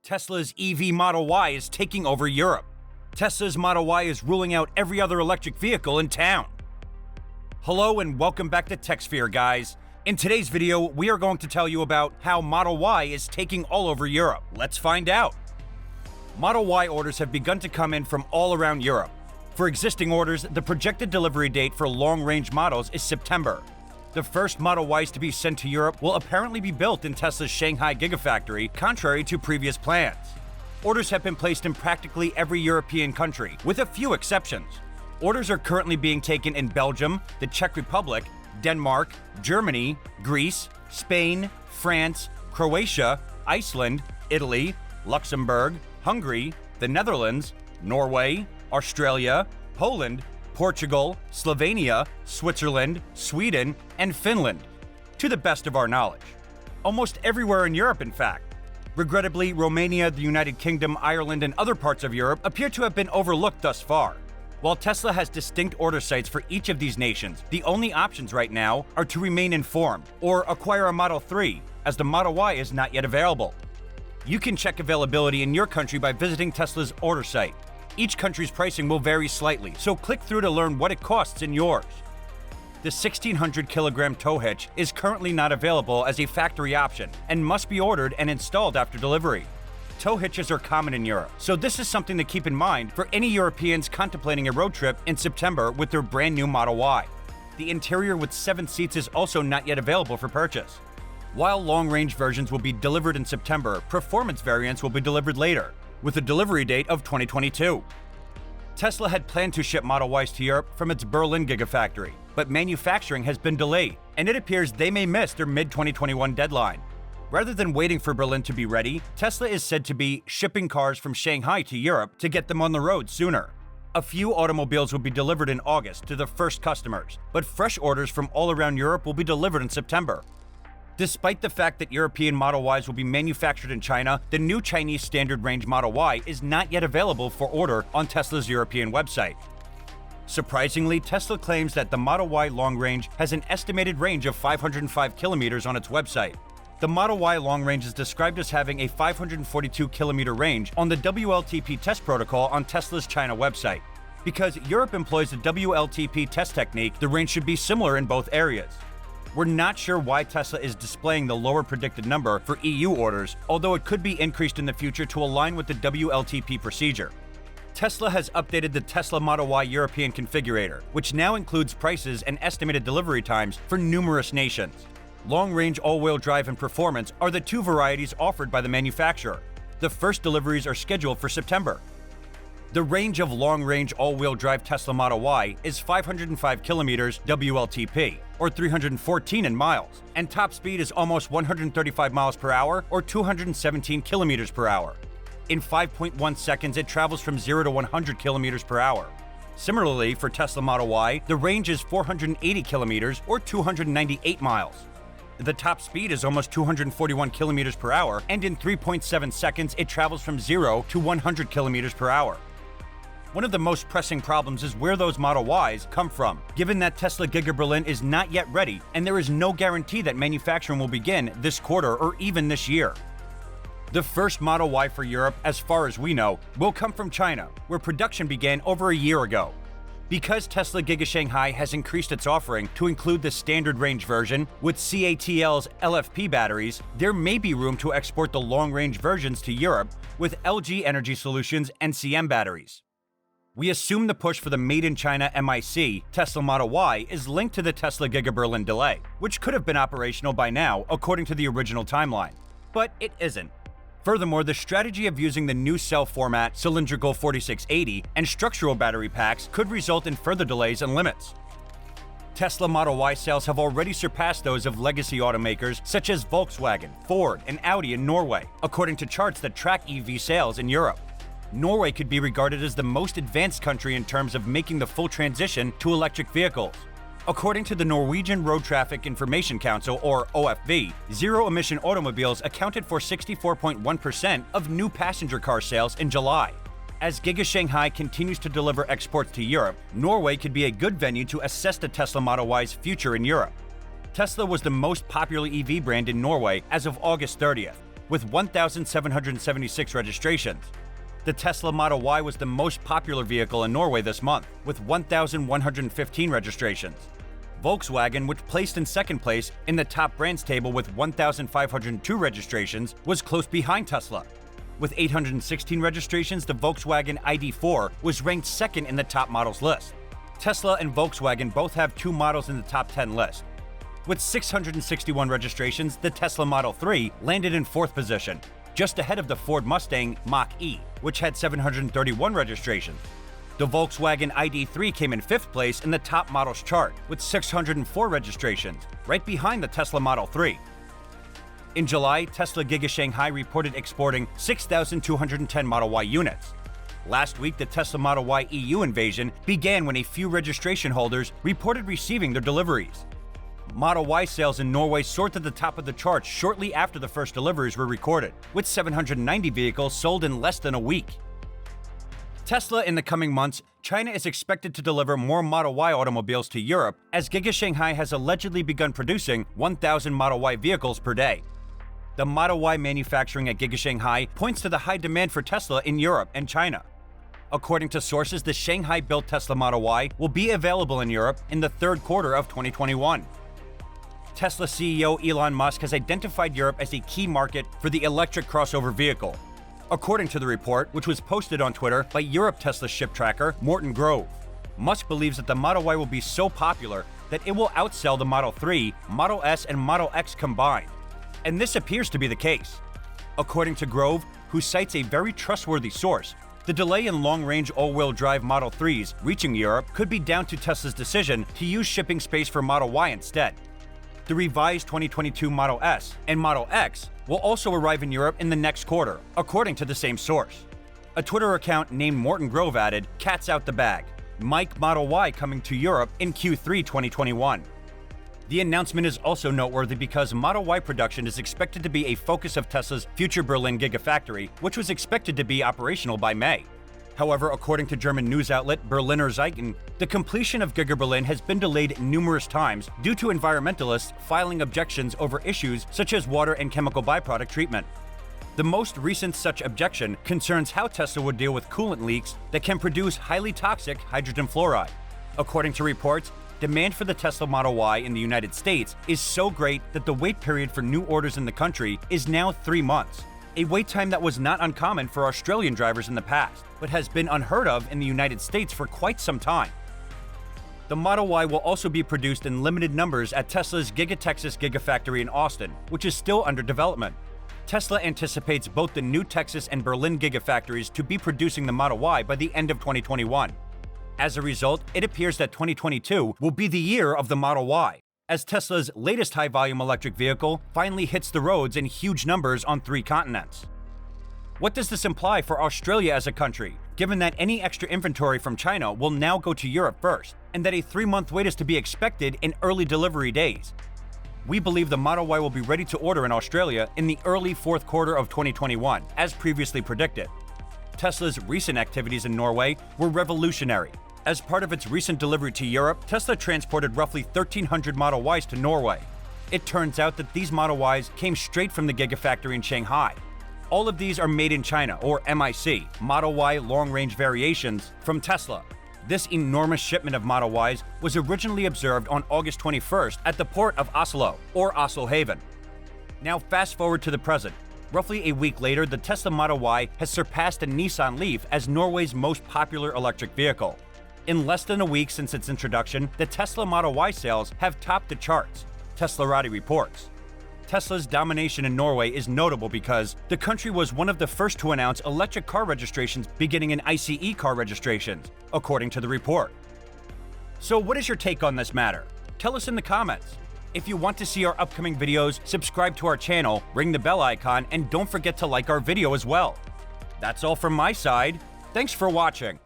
Tesla's EV Model Y is taking over Europe. Tesla's Model Y is ruling out every other electric vehicle in town. Hello and welcome back to TechSphere, guys. In today's video, we are going to tell you about how Model Y is taking all over Europe. Let's find out. Model Y orders have begun to come in from all around Europe. For existing orders, the projected delivery date for long-range models is September. The first Model Ys to be sent to Europe will apparently be built in Tesla's Shanghai Gigafactory, contrary to previous plans. Orders have been placed in practically every European country, with a few exceptions. Orders are currently being taken in Belgium, the Czech Republic, Denmark, Germany, Greece, Spain, France, Croatia, Iceland, Italy, Luxembourg, Hungary, the Netherlands, Norway, Australia, Poland, Portugal, Slovenia, Switzerland, Sweden, and Finland, to the best of our knowledge. Almost everywhere in Europe, in fact. Regrettably, Romania, the United Kingdom, Ireland, and other parts of Europe appear to have been overlooked thus far. While Tesla has distinct order sites for each of these nations, the only options right now are to remain informed or acquire a Model 3, as the Model Y is not yet available. You can check availability in your country by visiting Tesla's order site. Each country's pricing will vary slightly, so click through to learn what it costs in yours. The 1,600 kilogram tow hitch is currently not available as a factory option and must be ordered and installed after delivery. Tow hitches are common in Europe, so this is something to keep in mind for any Europeans contemplating a road trip in September with their brand new Model Y. The interior with 7 seats is also not yet available for purchase. While long-range versions will be delivered in September, performance variants will be delivered later, with a delivery date of 2022. Tesla had planned to ship Model Ys to Europe from its Berlin Gigafactory, but manufacturing has been delayed, and it appears they may miss their mid-2021 deadline. Rather than waiting for Berlin to be ready, Tesla is said to be shipping cars from Shanghai to Europe to get them on the road sooner. A few automobiles will be delivered in August to the first customers, but fresh orders from all around Europe will be delivered in September. Despite the fact that European Model Ys will be manufactured in China, the new Chinese standard range Model Y is not yet available for order on Tesla's European website. Surprisingly, Tesla claims that the Model Y long range has an estimated range of 505 kilometers on its website. The Model Y long range is described as having a 542 kilometer range on the WLTP test protocol on Tesla's China website. Because Europe employs the WLTP test technique, the range should be similar in both areas. We're not sure why Tesla is displaying the lower predicted number for EU orders, although it could be increased in the future to align with the WLTP procedure. Tesla has updated the Tesla Model Y European configurator, which now includes prices and estimated delivery times for numerous nations. Long-range all-wheel drive and performance are the two varieties offered by the manufacturer. The first deliveries are scheduled for September. The range of long-range all-wheel drive Tesla Model Y is 505 kilometers WLTP, or 314 in miles, and top speed is almost 135 miles per hour, or 217 kilometers per hour. In 5.1 seconds, it travels from 0 to 100 kilometers per hour. Similarly, for Tesla Model Y, the range is 480 kilometers, or 298 miles. The top speed is almost 241 kilometers per hour, and in 3.7 seconds, it travels from 0 to 100 kilometers per hour. One of the most pressing problems is where those Model Ys come from, given that Tesla Giga Berlin is not yet ready and there is no guarantee that manufacturing will begin this quarter or even this year. The first Model Y for Europe, as far as we know, will come from China, where production began over a year ago. Because Tesla Giga Shanghai has increased its offering to include the standard range version with CATL's LFP batteries, there may be room to export the long-range versions to Europe with LG Energy Solutions NCM batteries. We assume the push for the Made in China MIC Tesla Model Y is linked to the Tesla Giga Berlin delay, which could have been operational by now according to the original timeline. But it isn't. Furthermore, the strategy of using the new cell format cylindrical 4680 and structural battery packs could result in further delays and limits. Tesla Model Y sales have already surpassed those of legacy automakers such as Volkswagen, Ford, and Audi in Norway, according to charts that track EV sales in Europe. Norway could be regarded as the most advanced country in terms of making the full transition to electric vehicles. According to the Norwegian Road Traffic Information Council, or OFV, zero-emission automobiles accounted for 64.1% of new passenger car sales in July. As Giga Shanghai continues to deliver exports to Europe, Norway could be a good venue to assess the Tesla Model Y's future in Europe. Tesla was the most popular EV brand in Norway as of August 30th. with 1,776 registrations. The Tesla Model Y was the most popular vehicle in Norway this month, with 1,115 registrations. Volkswagen, which placed in second place in the top brands table with 1,502 registrations, was close behind Tesla. With 816 registrations, the Volkswagen ID.4 was ranked second in the top models list. Tesla and Volkswagen both have 2 models in the top 10 list. With 661 registrations, the Tesla Model 3 landed in 4th position, just ahead of the Ford Mustang Mach-E, which had 731 registrations. The Volkswagen ID.3 came in 5th place in the top models chart, with 604 registrations, right behind the Tesla Model 3. In July, Tesla Giga Shanghai reported exporting 6,210 Model Y units. Last week, the Tesla Model Y EU invasion began when a few registration holders reported receiving their deliveries. Model Y sales in Norway soared to the top of the charts shortly after the first deliveries were recorded, with 790 vehicles sold in less than a week. Tesla in the coming months, China is expected to deliver more Model Y automobiles to Europe, as Giga Shanghai has allegedly begun producing 1,000 Model Y vehicles per day. The Model Y manufacturing at Giga Shanghai points to the high demand for Tesla in Europe and China. According to sources, the Shanghai-built Tesla Model Y will be available in Europe in the third quarter of 2021. Tesla CEO Elon Musk has identified Europe as a key market for the electric crossover vehicle. According to the report, which was posted on Twitter by Europe Tesla ship tracker Morten Grove, Musk believes that the Model Y will be so popular that it will outsell the Model 3, Model S, and Model X combined. And this appears to be the case. According to Grove, who cites a very trustworthy source, the delay in long-range all-wheel drive Model 3s reaching Europe could be down to Tesla's decision to use shipping space for Model Y instead. The revised 2022 Model S and Model X will also arrive in Europe in the next quarter, according to the same source. A Twitter account named Morten Grove added, "Cat's out the bag. Mike Model Y coming to Europe in Q3 2021." The announcement is also noteworthy because Model Y production is expected to be a focus of Tesla's future Berlin Gigafactory, which was expected to be operational by May. However, according to German news outlet Berliner Zeitung, the completion of Giga Berlin has been delayed numerous times due to environmentalists filing objections over issues such as water and chemical byproduct treatment. The most recent such objection concerns how Tesla would deal with coolant leaks that can produce highly toxic hydrogen fluoride. According to reports, demand for the Tesla Model Y in the United States is so great that the wait period for new orders in the country is now 3 months. A wait time that was not uncommon for Australian drivers in the past, but has been unheard of in the United States for quite some time. The Model Y will also be produced in limited numbers at Tesla's Giga Texas Gigafactory in Austin, which is still under development. Tesla anticipates both the new Texas and Berlin Gigafactories to be producing the Model Y by the end of 2021. As a result, it appears that 2022 will be the year of the Model Y, as Tesla's latest high-volume electric vehicle finally hits the roads in huge numbers on 3 continents. What does this imply for Australia as a country, given that any extra inventory from China will now go to Europe first, and that a 3-month wait is to be expected in early delivery days? We believe the Model Y will be ready to order in Australia in the early 4th quarter of 2021, as previously predicted. Tesla's recent activities in Norway were revolutionary. As part of its recent delivery to Europe, Tesla transported roughly 1,300 Model Ys to Norway. It turns out that these Model Ys came straight from the Gigafactory in Shanghai. All of these are made in China, or MIC, Model Y long-range variations from Tesla. This enormous shipment of Model Ys was originally observed on August 21st at the port of Oslo, or Oslo Haven. Now fast forward to the present. Roughly a week later, the Tesla Model Y has surpassed the Nissan Leaf as Norway's most popular electric vehicle. In less than a week since its introduction, the Tesla Model Y sales have topped the charts, Teslarati reports. Tesla's domination in Norway is notable because the country was one of the first to announce electric car registrations beginning in ICE car registrations, according to the report. So what is your take on this matter? Tell us in the comments. If you want to see our upcoming videos, subscribe to our channel, ring the bell icon, and don't forget to like our video as well. That's all from my side. Thanks for watching.